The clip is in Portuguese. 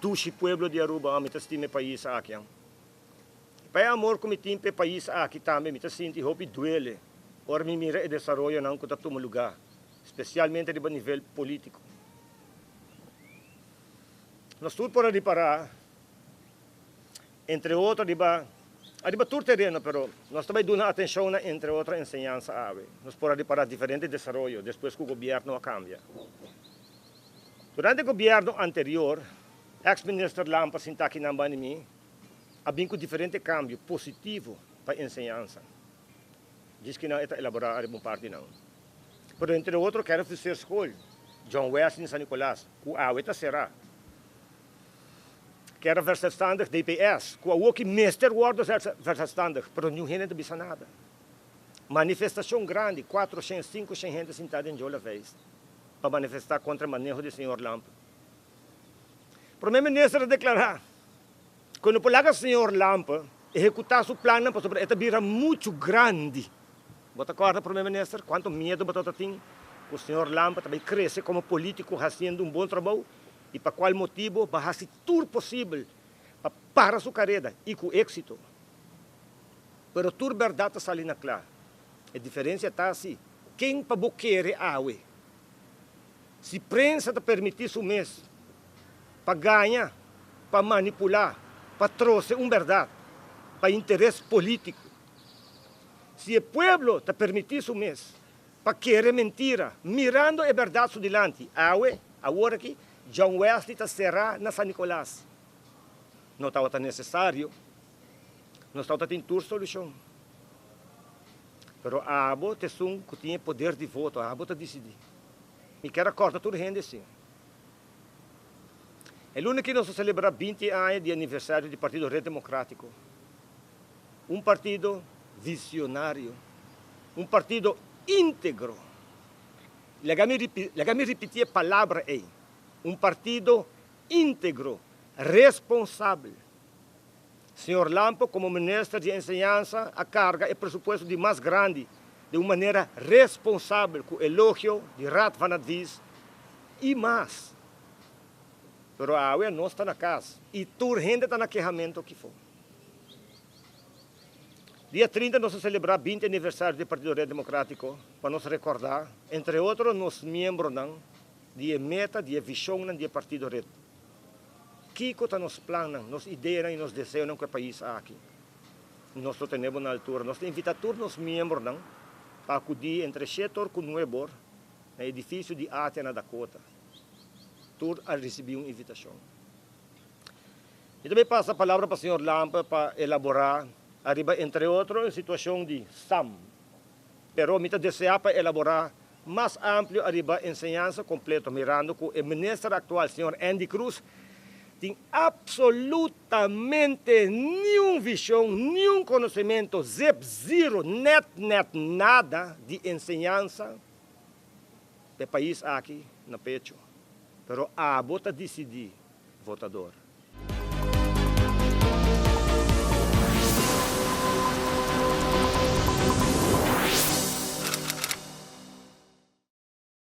dushi pueblo de Aruba, a mita stime país aqui. Para amor como timpe país aqui também, mita sinti hopi duele. Ora me mira e desarrollo não kuta tumo lugar, especialmente a nível político. Nós tudo por reparar, entre outros, arriba todo terreno, pero nós também damos atenção na entre outras ensinanças ave. Nós por reparar diferentes desenvolvimentos depois que o governo cambia. Durante o governo anterior, ex-ministro Lampa sinta aqui na Banimi, havia um diferente cambio positivo para a ensinança. Diz que não é elaborar uma parte não. Pero entre outros, quero fazer escolha. John Wesley em São Nicolás, o AUETA será. Quero verselfstandig DPS, com o que meester worden verselfstandig, pero não gente bisa nada. Manifestação grande, 400, 500 gente sentada em Jola vez, para manifestar contra o manejo do senhor Lampa. O primeiro-ministro declarar, quando o senhor Lampa executar seu plano, para esta vira muito grande. Você acorda, primeiro-ministro, quanto medo você tem? O senhor Lampa também cresce como político, fazendo bom trabalho. E para qual motivo, vai fazer tudo possível para sua carreira e com êxito. Mas tudo verdade está ali na clara. A diferença está assim. Quem para querer aue? Se prensa te permitir isso mesmo, para ganhar, para manipular, para trouxer verdade, para interesse político. Se o povo te permitir isso mesmo, para querer mentira, mirando a verdade por delante, aue, agora aqui, John Wesley será na São Nicolás. Não estava necessário, não estava tendo solução. Mas a abo tem que tinha poder de voto, a abo te decidir. E quero cortar tudo gente assim. É o único que nós celebramos 20 anos de aniversário do Partido Rede Democrático. Um partido visionário, um partido íntegro. Legame repetir a palavra aí. Um partido íntegro, responsável. Senhor Lampa, como ministro de ensinança, a carga e pressuposto de mais grande, de uma maneira responsável, com elogio de Raad van Advies e mais. Pero a água não está na casa e toda gente está na queijamento que for. Dia 30 nós celebramos 20 aniversário do Partido Rede Democrático, para nos recordar, entre outros, nossos membros de meta, de visão do Partido Rede. Kiko está nos planos, nos ideias e nos desejos que o país aqui. Nós temos na altura, nós invitamos todos os membros para acudir entre Chetor e Nuebor, no edifício de Atia, na Dakota. Todos a receber uma invitação. E também passa a palavra para o senhor Lampa para elaborar, arriba, entre outros, a situação de SAM. Pero me deseja para elaborar mais amplo arriba ensinança completa, mirando que o ministro atual, senhor Andy Cruz, tem absolutamente nenhuma visão, nenhum conhecimento, zero, net, nada de ensinança do país aqui no pecho. Pero a bota decidir, votador.